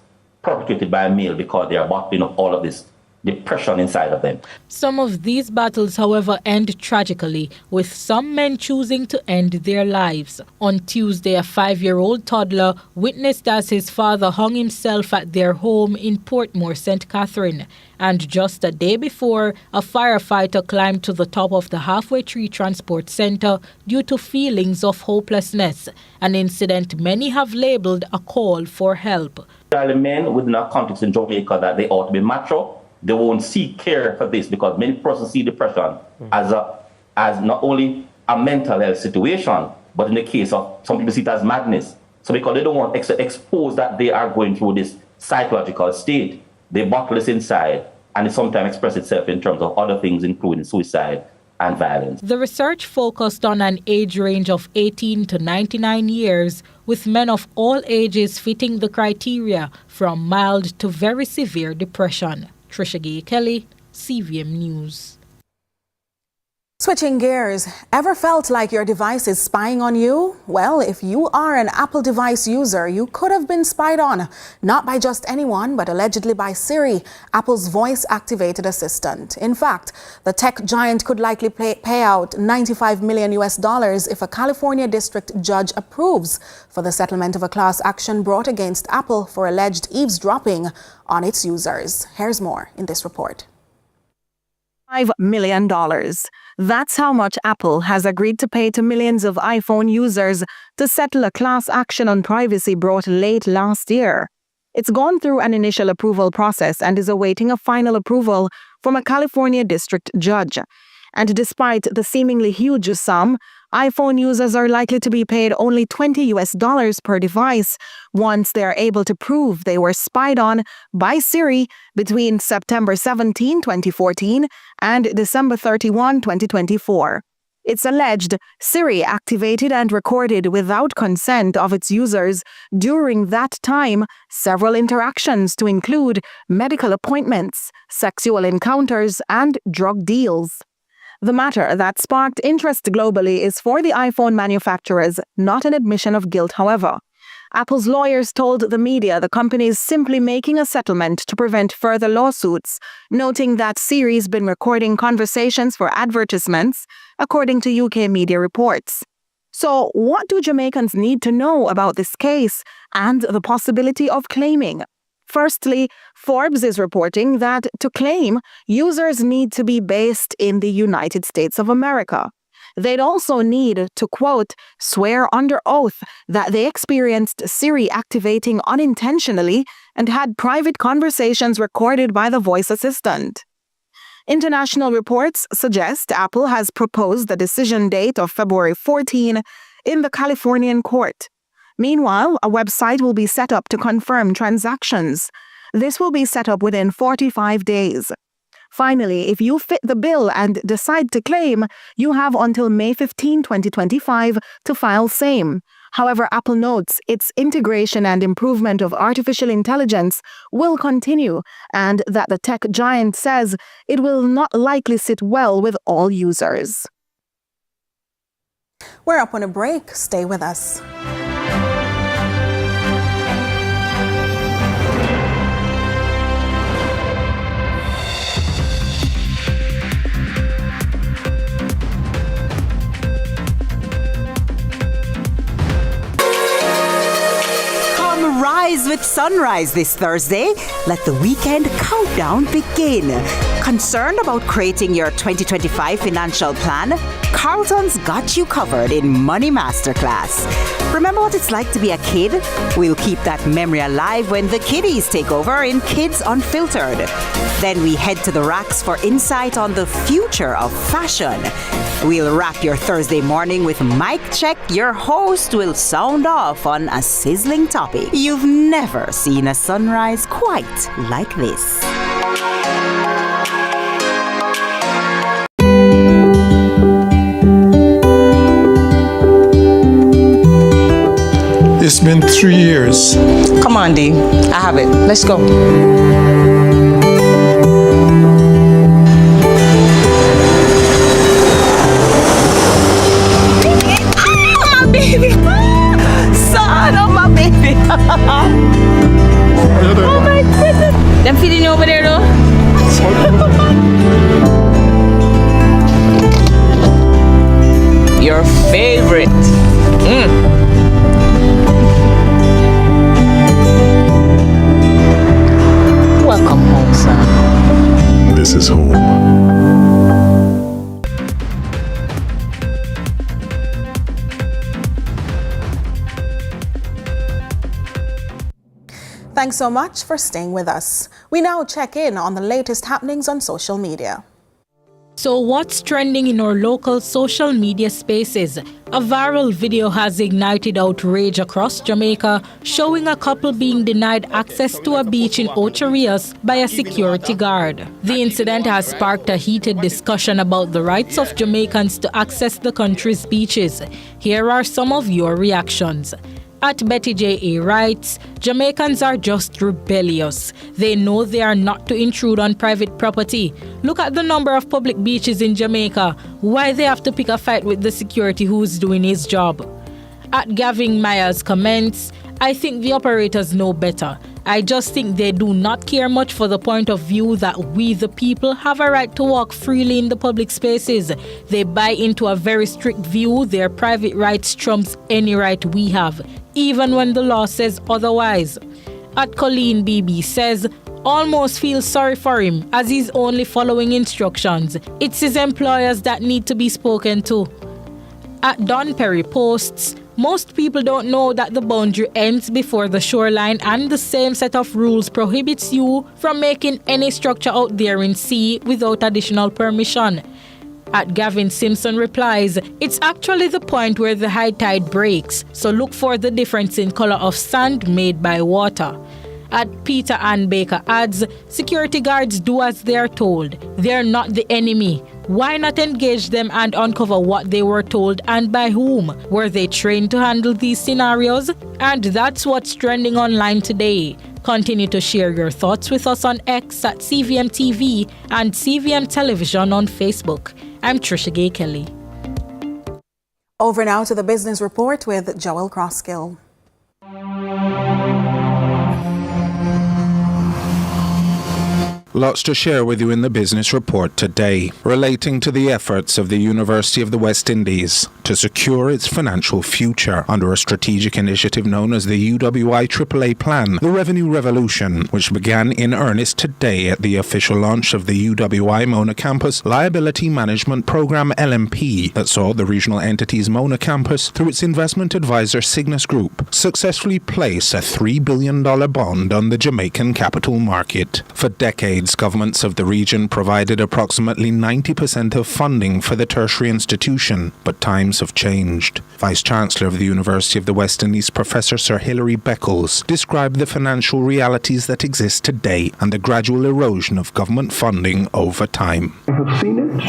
perpetrated by a male because they are bottling up all of this depression inside of them. Some of these battles, however, end tragically, with some men choosing to end their lives. On Tuesday, a 5-year-old toddler witnessed as his father hung himself at their home in Portmore, St. Catherine. And just a day before, a firefighter climbed to the top of the Halfway Tree Transport Center due to feelings of hopelessness, an incident many have labeled a call for help. There are men within our context in Jamaica that they ought to be macho. They won't seek care for this because many persons see depression as not only a mental health situation, but in the case of some people see it as madness. So because they don't want to expose that they are going through this psychological state, they bottle this inside and it sometimes expresses itself in terms of other things, including suicide and violence. The research focused on an age range of 18 to 99 years, with men of all ages fitting the criteria from mild to very severe depression. Trisha Gay Kelly, CVM News. Switching gears, ever felt like your device is spying on you? Well, if you are an Apple device user, you could have been spied on, not by just anyone, but allegedly by Siri, Apple's voice-activated assistant. In fact, the tech giant could likely pay out $95 million if a California district judge approves for the settlement of a class action brought against Apple for alleged eavesdropping on its users. Here's more in this report. $5 million. That's how much Apple has agreed to pay to millions of iPhone users to settle a class action on privacy brought late last year. It's gone through an initial approval process and is awaiting a final approval from a California district judge. And despite the seemingly huge sum, iPhone users are likely to be paid only $20 per device once they are able to prove they were spied on by Siri between September 17, 2014 and December 31, 2024. It's alleged Siri activated and recorded without consent of its users during that time several interactions to include medical appointments, sexual encounters, and drug deals. The matter that sparked interest globally is for the iPhone manufacturers, not an admission of guilt, however. Apple's lawyers told the media the company is simply making a settlement to prevent further lawsuits, noting that Siri's been recording conversations for advertisements, according to UK media reports. So, what do Jamaicans need to know about this case and the possibility of claiming? Firstly, Forbes is reporting that to claim, users need to be based in the United States of America. They'd also need to, quote, swear under oath that they experienced Siri activating unintentionally and had private conversations recorded by the voice assistant. International reports suggest Apple has proposed the decision date of February 14 in the Californian court. Meanwhile, a website will be set up to confirm transactions. This will be set up within 45 days. Finally, if you fit the bill and decide to claim, you have until May 15, 2025 to file same. However, Apple notes its integration and improvement of artificial intelligence will continue, and that the tech giant says it will not likely sit well with all users. We're up on a break. Stay with us. Rise with sunrise this Thursday. Let the weekend countdown begin. Concerned about creating your 2025 financial plan? Carlton's got you covered in Money Masterclass. Remember what it's like to be a kid? We'll keep that memory alive when the kiddies take over in Kids Unfiltered. Then we head to the racks for insight on the future of fashion. We'll wrap your Thursday morning with Mic Check. Your host will sound off on a sizzling topic. You've never seen a sunrise quite like this. It's been 3 years. Come on, D. I have it. Let's go. My baby. Son of my baby. Oh my goodness. Them feeding you over there, though? Your favorite. Welcome home, son. This is home. Thanks so much for staying with us. We now check in on the latest happenings on social media. So what's trending in our local social media spaces? A viral video has ignited outrage across Jamaica, showing a couple being denied access to a beach in Ocho Rios by a security guard. The incident has sparked a heated discussion about the rights of Jamaicans to access the country's beaches. Here are some of your reactions. At Betty J.A. writes, Jamaicans are just rebellious. They know they are not to intrude on private property. Look at the number of public beaches in Jamaica. Why they have to pick a fight with the security who's doing his job? At Gavin Myers comments, I think the operators know better. I just think they do not care much for the point of view that we, the people, have a right to walk freely in the public spaces. They buy into a very strict view their private rights trumps any right we have, even when the law says otherwise. At Colleen BB says, almost feel sorry for him as he's only following instructions. It's his employers that need to be spoken to. At Don Perry posts, most people don't know that the boundary ends before the shoreline and the same set of rules prohibits you from making any structure out there in sea without additional permission. At Gavin Simpson replies, it's actually the point where the high tide breaks, so look for the difference in color of sand made by water. At Peter Ann Baker adds, security guards do as they are told. They're not the enemy. Why not engage them and uncover what they were told and by whom? Were they trained to handle these scenarios? And that's what's trending online today. Continue to share your thoughts with us on X at CVM TV and CVM Television on Facebook. I'm Trisha Gay Kelly. Over now to the business report with Joel Crosskill. Lots to share with you in the business report today, relating to the efforts of the University of the West Indies to secure its financial future under a strategic initiative known as the UWI AAA Plan, the Revenue Revolution, which began in earnest today at the official launch of the UWI Mona Campus Liability Management Program LMP that saw the regional entity's Mona Campus, through its investment advisor Cygnus Group, successfully place a $3 billion bond on the Jamaican capital market. For decades, governments of the region provided approximately 90% of funding for the tertiary institution, but times have changed. Vice-Chancellor of the University of the West Indies, Professor Sir Hilary Beckles, described the financial realities that exist today and the gradual erosion of government funding over time. I have seen it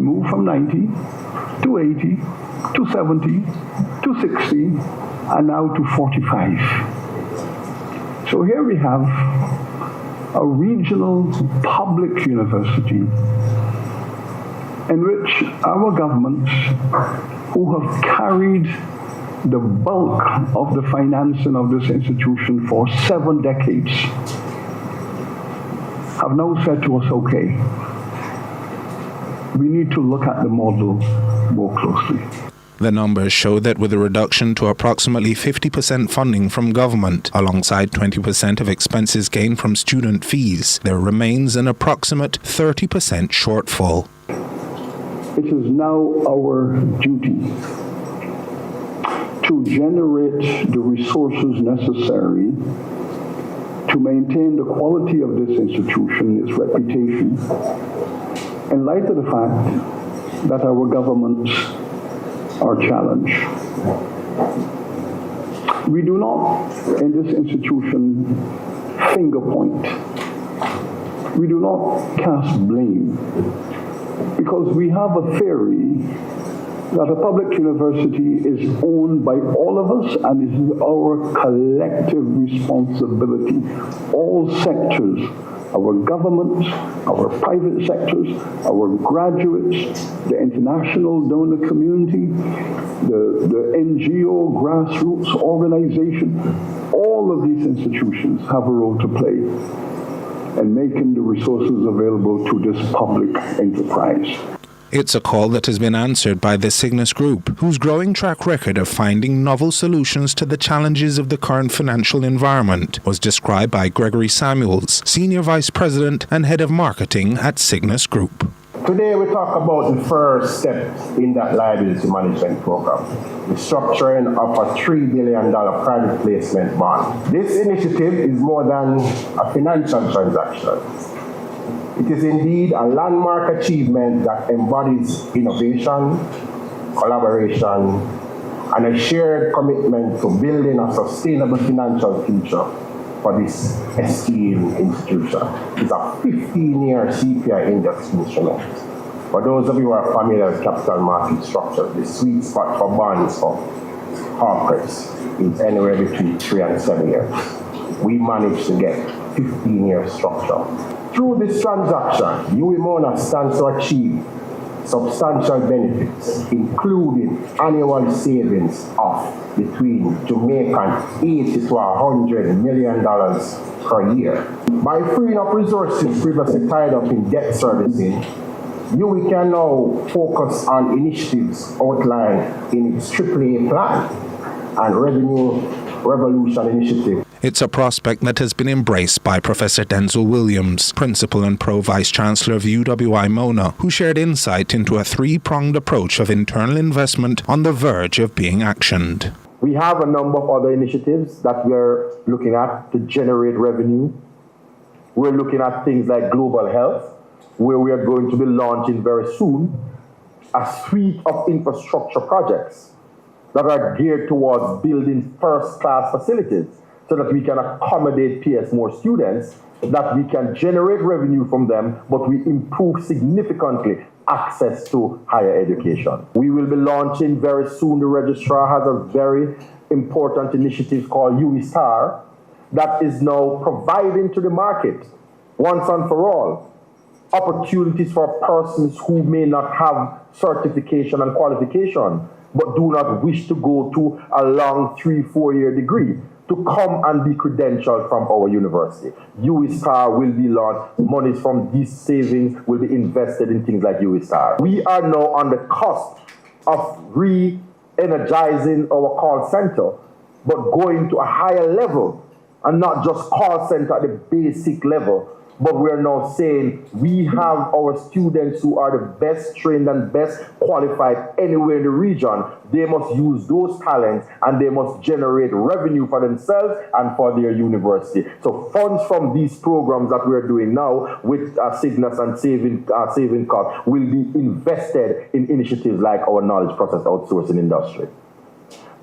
move from 90 to 80 to 70 to 60 and now to 45. So here we have a regional public university in which our governments, who have carried the bulk of the financing of this institution for 7 decades, have now said to us, okay, we need to look at the model more closely. The numbers show that with a reduction to approximately 50% funding from government, alongside 20% of expenses gained from student fees, there remains an approximate 30% shortfall. It is now our duty to generate the resources necessary to maintain the quality of this institution, its reputation, in light of the fact that our governments are challenged. We do not, in this institution, finger point. We do not cast blame, because we have a theory that a public university is owned by all of us and it is our collective responsibility. All sectors, our government, our private sectors, our graduates, the international donor community, the NGO grassroots organization, all of these institutions have a role to play in making the resources available to this public enterprise. It's a call that has been answered by the Cygnus Group, whose growing track record of finding novel solutions to the challenges of the current financial environment was described by Gregory Samuels, Senior Vice President and Head of Marketing at Cygnus Group. Today we talk about the first step in that liability management program, the structuring of a $3 billion private placement bond. This initiative is more than a financial transaction. It is indeed a landmark achievement that embodies innovation, collaboration, and a shared commitment to building a sustainable financial future for this esteemed institution. It's a 15-year CPI index instrument. For those of you who are familiar with capital market structure, the sweet spot for bonds for corporates is anywhere between 3 and 7 years. We managed to get 15-year structure. Through this transaction, UEMONA stands to achieve substantial benefits, including annual savings of between Jamaican $80 to $100 million per year. By freeing up resources previously tied up in debt servicing, UE can now focus on initiatives outlined in its AAA plan and Revenue Revolution Initiative. It's a prospect that has been embraced by Professor Denzel Williams, Principal and Pro-Vice Chancellor of UWI-MONA, who shared insight into a three-pronged approach of internal investment on the verge of being actioned. We have a number of other initiatives that we're looking at to generate revenue. We're looking at things like global health, where we are going to be launching very soon a suite of infrastructure projects that are geared towards building first-class facilities, so that we can accommodate PS more students, that we can generate revenue from them, but we improve significantly access to higher education. We will be launching very soon, the registrar has a very important initiative called UE-STAR that is now providing to the market, once and for all, opportunities for persons who may not have certification and qualification, but do not wish to go to a long 3-4 year degree, to come and be credentialed from our university. UE-STAR will be launched. Monies from these savings will be invested in things like UE-STAR. We are now on the cusp of re-energizing our call center, but going to a higher level, and not just call center at the basic level, but we're now saying we have our students who are the best trained and best qualified anywhere in the region. They must use those talents and they must generate revenue for themselves and for their university. So funds from these programs that we're doing now with Cygnus and Saving Cost will be invested in initiatives like our knowledge process outsourcing industry.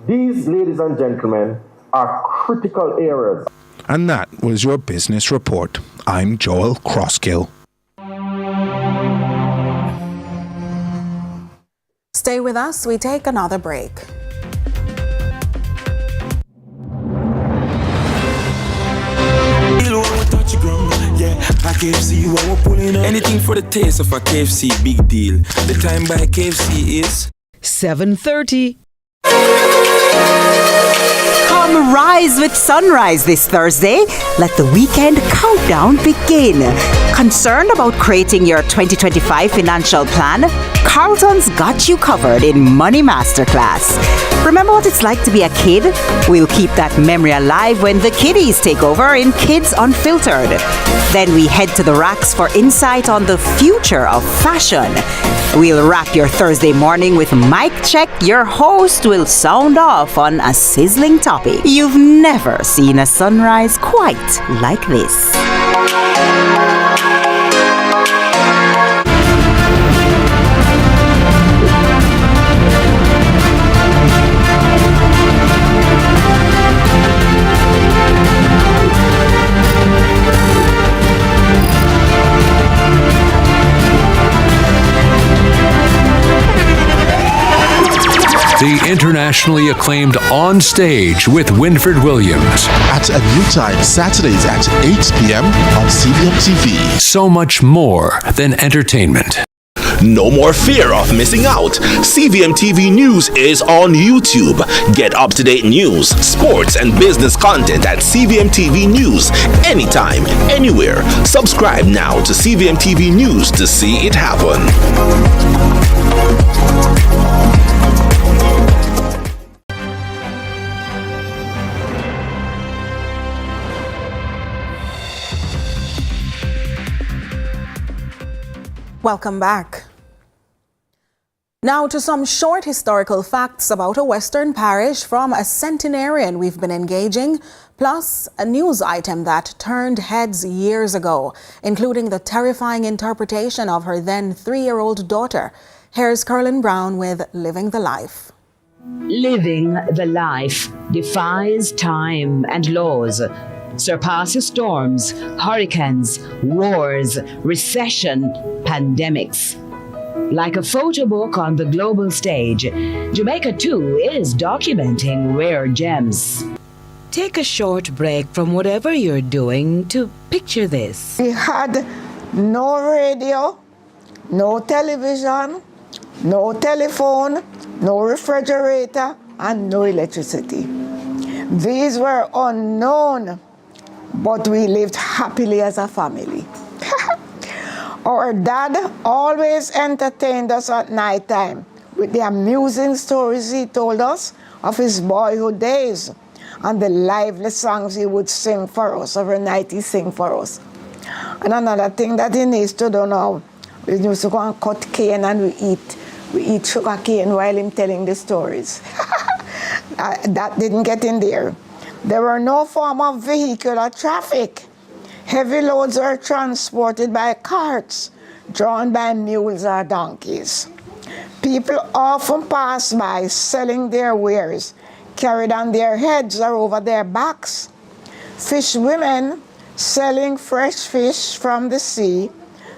These, ladies and gentlemen, are critical areas. And that was your business report. I'm Joel Crosskill. Stay with us, we take another break. Anything for the taste of a KFC, big deal. The time by KFC is 7:30. Come rise with sunrise this Thursday. Let the weekend countdown begin. Concerned about creating your 2025 financial plan? Carlton's got you covered in Money Masterclass. Remember what it's like to be a kid? We'll keep that memory alive when the kiddies take over in Kids Unfiltered. Then we head to the racks for insight on the future of fashion. We'll wrap your Thursday morning with Mic Check. Your host will sound off on a sizzling topic. You've never seen a sunrise quite like this. The internationally acclaimed On Stage with Winford Williams. At a new time, Saturdays at 8 p.m. on CVM TV. So much more than entertainment. No more fear of missing out. CVM TV News is on YouTube. Get up-to-date news, sports, and business content at CVM TV News anytime, anywhere. Subscribe now to CVM TV News to see it happen. Welcome back. Now to some short historical facts about a Western parish from a centenarian we've been engaging, plus a news item that turned heads years ago, including the terrifying interpretation of her then 3-year-old daughter. Here's Carlin Brown with Living the Life. Living the life defies time and laws, surpasses storms, hurricanes, wars, recession, pandemics. Like a photo book on the global stage, Jamaica too is documenting rare gems. Take a short break from whatever you're doing to picture this. We had no radio, no television, no telephone, no refrigerator, and no electricity. These were unknown, but we lived happily as a family. Our dad always entertained us at night time with the amusing stories he told us of his boyhood days and the lively songs he would sing for us. Every night he sing for us. And another thing that he needs to do now, we used to go and cut cane and we eat sugar cane while him telling the stories. That didn't get in there. There were no form of vehicular traffic. Heavy loads were transported by carts, drawn by mules or donkeys. People often passed by selling their wares, carried on their heads or over their backs. Fish women selling fresh fish from the sea,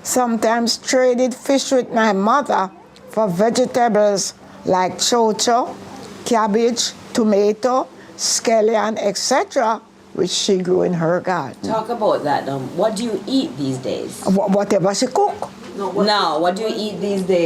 sometimes traded fish with my mother for vegetables like chocho, cabbage, tomato, scallion, etc., which she grew in her garden. Talk about that. What do you eat these days? Whatever she cook. No, what do you eat these days?